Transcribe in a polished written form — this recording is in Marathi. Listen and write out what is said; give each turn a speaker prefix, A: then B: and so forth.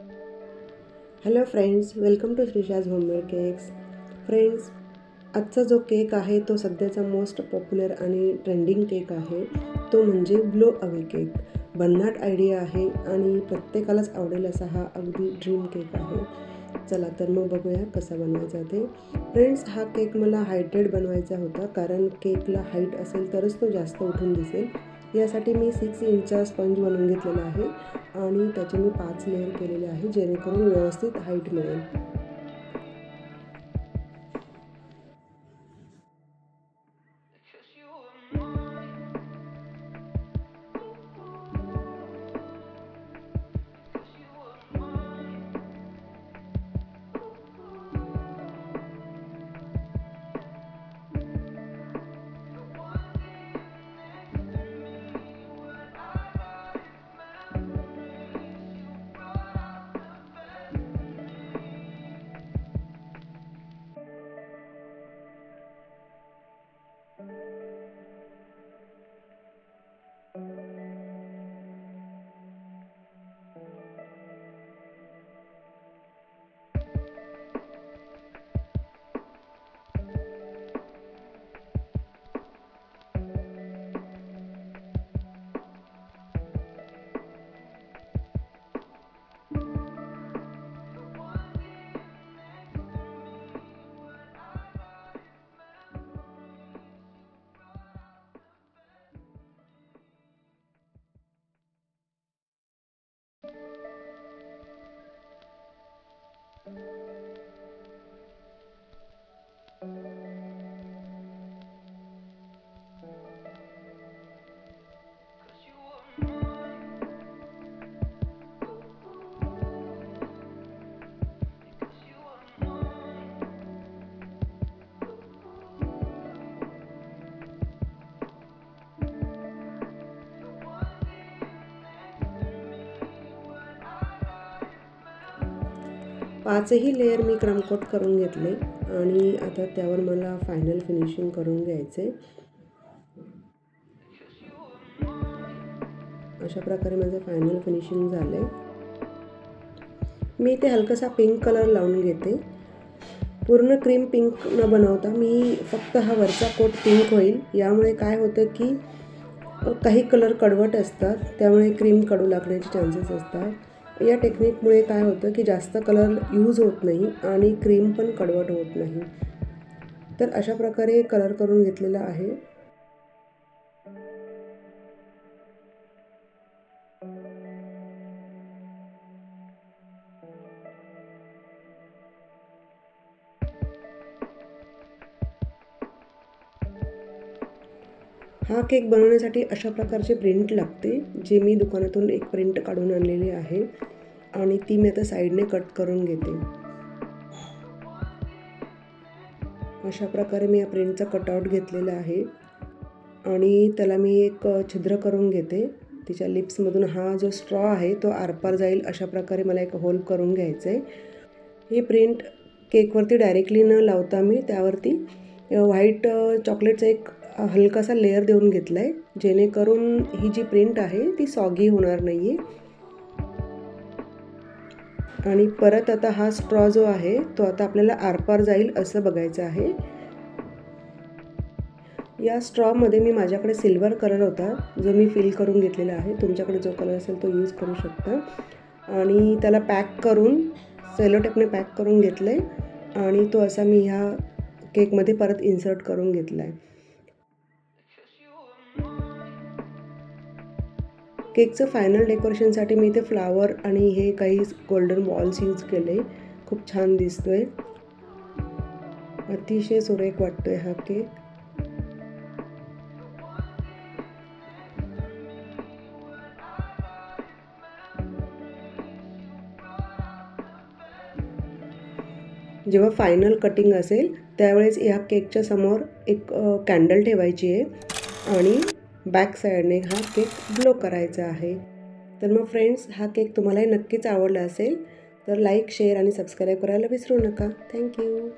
A: Hello friends, welcome to Shreesha's homemade cakes. Friends, आजचा जो केक आहे तो सध्याचा मोस्ट पॉप्युलर आणि ट्रेंडिंग केक आहे. तो म्हणजे ब्लो अवे केक. भन्नाट आयडिया आहे आणि प्रत्येकालाच आवडेल असा हा अगदी ड्रीम केक आहे. चला तर मग बघूया कसा बनवायचा ते. फ्रेंड्स, हा केक मला हायटेड बनवायचा होता, कारण केकला हाईट असेल तरच तो जास्त उठून दिसेल. यासाठी मी 6 इंचचा स्पंज बनवून घेतलेला आहे आणि त्याचे मी 5 लेअर केलेले आहे, जेणेकरून व्यवस्थित हाईट मिळेल. पाचही लेअर मी क्रमकोट करून घेतले आणि आता त्यावर मला फायनल फिनिशिंग करून घ्यायचे. अशा प्रकारे माझं फायनल फिनिशिंग झालंय. मी इथे हलकासा पिंक कलर लावून घेते. पूर्ण क्रीम पिंक न बनवता मी फक्त हा वरचा कोट पिंक होईल. यामुळे काय होतं की काही कलर कडवट असतात, त्यामुळे क्रीम कडू लागण्याचे चान्सेस असतात. या टेक्निकमुळे काय होतं की जास्त कलर यूज होत नाही आणि क्रीम पण कडवट होत नाही. तर अशा प्रकारे कलर करून घेतलेला आहे. हा केक बनवण्यासाठी अशा प्रकारचे प्रिंट लागते, जे मी दुकानातून एक प्रिंट काढून आणलेली आहे आणि ती मी आता साईडने कट करून घेते. अशा प्रकारे मी या प्रिंटचा कटआउट घेतलेला आहे आणि त्याला मी एक छिद्र करून घेते. तिच्या लिप्समधून हा जो स्ट्रॉ आहे तो आरपार जाईल अशा प्रकारे मला एक होल करून घ्यायचं आहे. ही प्रिंट केकवरती डायरेक्टली न लावता मी त्यावरती व्हाईट चॉकलेटचा एक हलकासा लेअर देऊन घेतला आहे, जेणेकरून ही जी प्रिंट आहे ती सॉगी होणार नाही आहे. आणि परत आता हा स्ट्रॉ जो आहे तो आता आपल्याला आरपार जाईल असं बघायचं आहे. या स्ट्रॉमध्ये मी माझ्याकडे सिल्वर कलर होता, जो मी फिल करून घेतलेला आहे. तुमच्याकडे जो कलर असेल तो यूज करू शकता. आणि त्याला पॅक करून सेलो टेपने पॅक करून घेतलं आहे आणि तो असा मी ह्या केकमध्ये परत इन्सर्ट करून घेतला आहे. केकचं फायनल डेकोरेशनसाठी मी इथे फ्लावर आणि हे काही गोल्डन बॉल्स यूज केले. खूप छान दिसतोय, अतिशय सुरेख वाटतोय हा केक. जेव्हा फायनल कटिंग असेल त्यावेळेस ह्या केकच्या समोर एक कॅन्डल ठेवायची आहे आणि बॅक साईडने हा केक ग्लो करायचा आहे. तर मग फ्रेंड्स, हा केक तुम्हालाही नक्कीच आवडला असेल तर लाईक, शेअर आणि सबस्क्राईब करायला विसरू नका. थँक्यू.